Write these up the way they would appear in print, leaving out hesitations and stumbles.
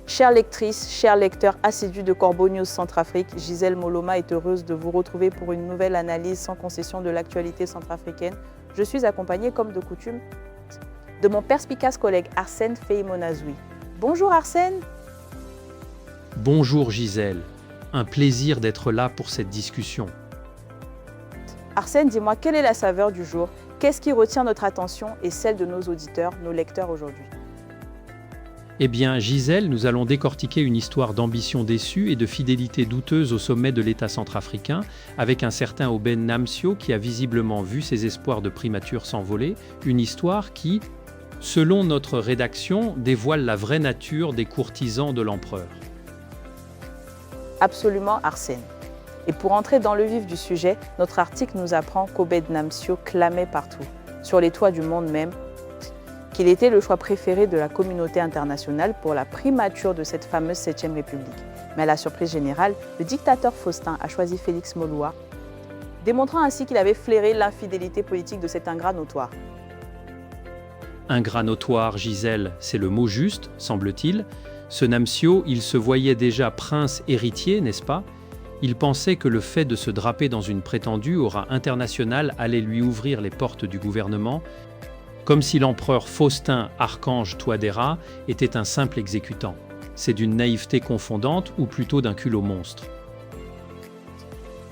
Chères lectrices, chers lecteurs assidus de Corbeau News Centrafrique, Gisèle Moloma est heureuse de vous retrouver pour une nouvelle analyse sans concession de l'actualité centrafricaine. Je suis accompagnée, comme de coutume, de mon perspicace collègue Arsène Feimonazoui. Bonjour Arsène. Bonjour Gisèle, un plaisir d'être là pour cette discussion. Arsène, dis-moi, quelle est la saveur du jour? Qu'est-ce qui retient notre attention et celle de nos auditeurs, nos lecteurs aujourd'hui? Eh bien, Gisèle, nous allons décortiquer une histoire d'ambition déçue et de fidélité douteuse au sommet de l'État centrafricain, avec un certain Oben Namsio qui a visiblement vu ses espoirs de primature s'envoler, une histoire qui, selon notre rédaction, dévoile la vraie nature des courtisans de l'empereur. Absolument, Arsène. Et pour entrer dans le vif du sujet, notre article nous apprend qu'Oben Namsio clamait partout, sur les toits du monde même, qu'il était le choix préféré de la communauté internationale pour la primature de cette fameuse 7e République. Mais à la surprise générale, le dictateur Faustin a choisi Félix Moloua, démontrant ainsi qu'il avait flairé l'infidélité politique de cet ingrat notoire. Ingrat notoire, Gisèle, c'est le mot juste, semble-t-il. Ce Namsio, il se voyait déjà prince héritier, n'est-ce pas? Il pensait que le fait de se draper dans une prétendue aura internationale allait lui ouvrir les portes du gouvernement, comme si l'empereur Faustin Archange Touadéra était un simple exécutant. C'est d'une naïveté confondante ou plutôt d'un culot monstre.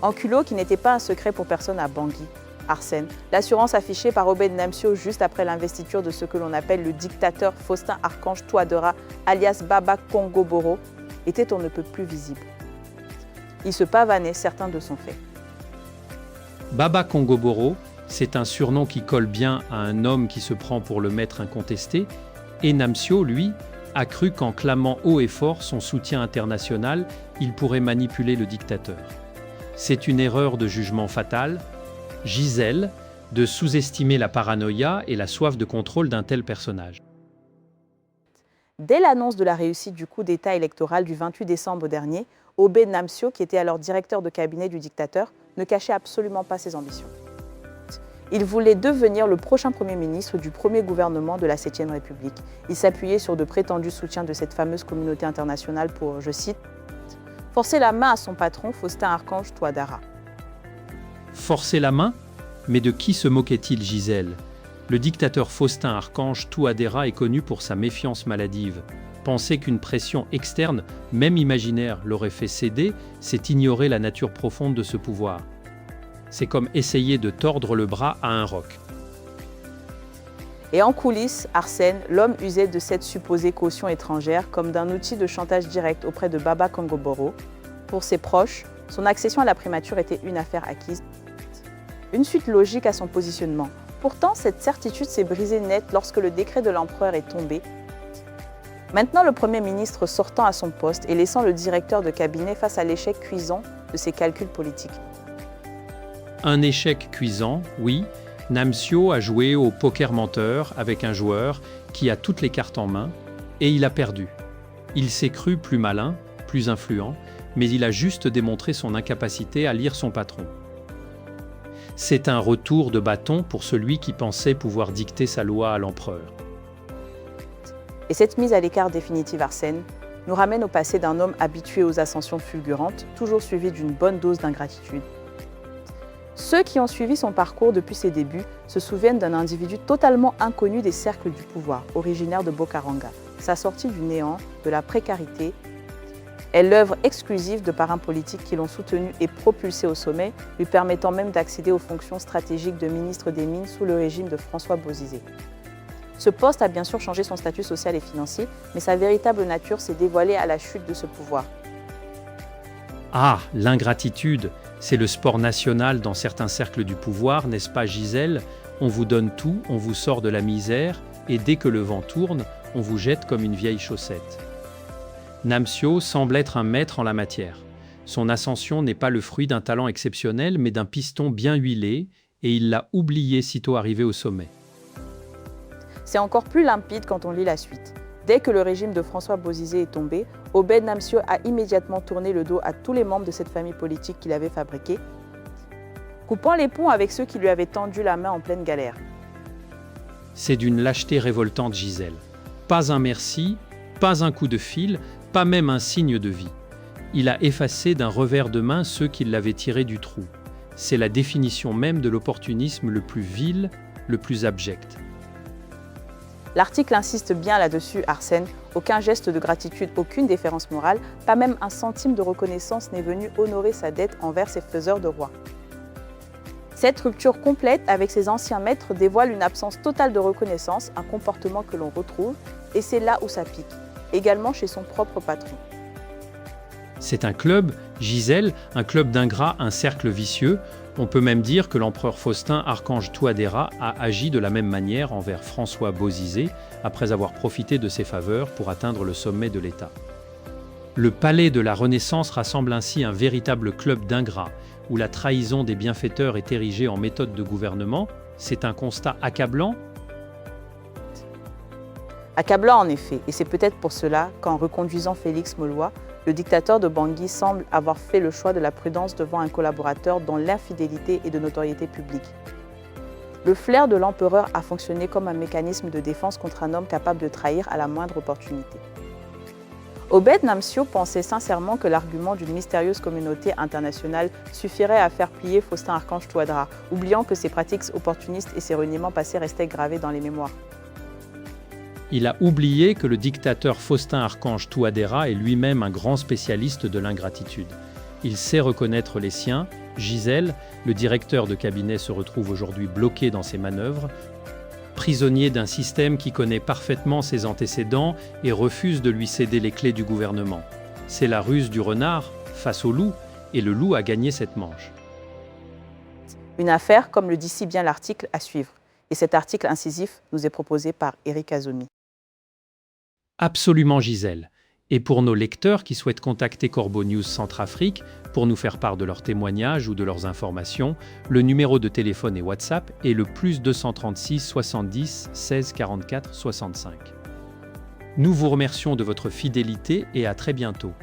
En culot qui n'était pas un secret pour personne à Bangui, Arsène, l'assurance affichée par Oben Namsio juste après l'investiture de ce que l'on appelle le dictateur Faustin Archange Touadéra, alias Baba Congo-Boro, était on ne peut plus visible. Il se pavanait certains de son fait. Baba Congo-Boro, c'est un surnom qui colle bien à un homme qui se prend pour le maître incontesté, et Namsio, lui, a cru qu'en clamant haut et fort son soutien international, il pourrait manipuler le dictateur. C'est une erreur de jugement fatale, Gisèle, de sous-estimer la paranoïa et la soif de contrôle d'un tel personnage. Dès l'annonce de la réussite du coup d'État électoral du 28 décembre dernier, Oben Namsio, qui était alors directeur de cabinet du dictateur, ne cachait absolument pas ses ambitions. Il voulait devenir le prochain Premier ministre du premier gouvernement de la 7e République. Il s'appuyait sur de prétendus soutiens de cette fameuse communauté internationale pour, je cite, « forcer la main à son patron, Faustin Archange Touadéra ». Forcer la main? Mais de qui se moquait-il, Gisèle? Le dictateur Faustin Archange Touadéra est connu pour sa méfiance maladive. Penser qu'une pression externe, même imaginaire, l'aurait fait céder, c'est ignorer la nature profonde de ce pouvoir. C'est comme essayer de tordre le bras à un roc. Et en coulisses, Arsène, l'homme usait de cette supposée caution étrangère comme d'un outil de chantage direct auprès de Baba Congo-Boro. Pour ses proches, son accession à la primature était une affaire acquise. Une suite logique à son positionnement. Pourtant, cette certitude s'est brisée net lorsque le décret de l'empereur est tombé. Maintenant, le Premier ministre sortant à son poste et laissant le directeur de cabinet face à l'échec cuisant de ses calculs politiques. Un échec cuisant, oui. Namsio a joué au poker menteur avec un joueur qui a toutes les cartes en main et il a perdu. Il s'est cru plus malin, plus influent, mais il a juste démontré son incapacité à lire son patron. C'est un retour de bâton pour celui qui pensait pouvoir dicter sa loi à l'empereur. Et cette mise à l'écart définitive, Arsène, nous ramène au passé d'un homme habitué aux ascensions fulgurantes, toujours suivi d'une bonne dose d'ingratitude. Ceux qui ont suivi son parcours depuis ses débuts se souviennent d'un individu totalement inconnu des cercles du pouvoir, originaire de Bokaranga. Sa sortie du néant, de la précarité, est l'œuvre exclusive de parrains politiques qui l'ont soutenu et propulsé au sommet, lui permettant même d'accéder aux fonctions stratégiques de ministre des Mines sous le régime de François Bozizé. Ce poste a bien sûr changé son statut social et financier, mais sa véritable nature s'est dévoilée à la chute de ce pouvoir. Ah, l'ingratitude, c'est le sport national dans certains cercles du pouvoir, n'est-ce pas Gisèle? On vous donne tout, on vous sort de la misère, et dès que le vent tourne, on vous jette comme une vieille chaussette. Namsio semble être un maître en la matière. Son ascension n'est pas le fruit d'un talent exceptionnel, mais d'un piston bien huilé, et il l'a oublié sitôt arrivé au sommet. C'est encore plus limpide quand on lit la suite. Dès que le régime de François Bozizé est tombé, Obed Namsio a immédiatement tourné le dos à tous les membres de cette famille politique qu'il avait fabriquée, coupant les ponts avec ceux qui lui avaient tendu la main en pleine galère. C'est d'une lâcheté révoltante, Gisèle. Pas un merci, pas un coup de fil, pas même un signe de vie. Il a effacé d'un revers de main ceux qui l'avaient tiré du trou. C'est la définition même de l'opportunisme le plus vil, le plus abject. L'article insiste bien là-dessus, Arsène. Aucun geste de gratitude, aucune déférence morale, pas même un centime de reconnaissance n'est venu honorer sa dette envers ses faiseurs de rois. Cette rupture complète avec ses anciens maîtres dévoile une absence totale de reconnaissance, un comportement que l'on retrouve, et c'est là où ça pique, également chez son propre patron. C'est un club, Gisèle, un club d'ingrats, un cercle vicieux. On peut même dire que l'empereur Faustin Archange Touadéra a agi de la même manière envers François Bozizé, après avoir profité de ses faveurs pour atteindre le sommet de l'État. Le palais de la Renaissance rassemble ainsi un véritable club d'ingrats, où la trahison des bienfaiteurs est érigée en méthode de gouvernement. C'est un constat accablant. Accablant en effet, et c'est peut-être pour cela qu'en reconduisant Félix Maulois, le dictateur de Bangui semble avoir fait le choix de la prudence devant un collaborateur dont l'infidélité est de notoriété publique. Le flair de l'empereur a fonctionné comme un mécanisme de défense contre un homme capable de trahir à la moindre opportunité. Obed Namsio pensait sincèrement que l'argument d'une mystérieuse communauté internationale suffirait à faire plier Faustin Archange Touadéra, oubliant que ses pratiques opportunistes et ses reniements passés restaient gravés dans les mémoires. Il a oublié que le dictateur Faustin Archange Touadéra est lui-même un grand spécialiste de l'ingratitude. Il sait reconnaître les siens. Gisèle, le directeur de cabinet, se retrouve aujourd'hui bloqué dans ses manœuvres, prisonnier d'un système qui connaît parfaitement ses antécédents et refuse de lui céder les clés du gouvernement. C'est la ruse du renard face au loup, et le loup a gagné cette manche. Une affaire, comme le dit si bien l'article, à suivre. Et cet article incisif nous est proposé par Eric Azomi. Absolument, Gisèle. Et pour nos lecteurs qui souhaitent contacter Corbeau News Centrafrique pour nous faire part de leurs témoignages ou de leurs informations, le numéro de téléphone et WhatsApp est le +236 70 16 44 65. Nous vous remercions de votre fidélité et à très bientôt.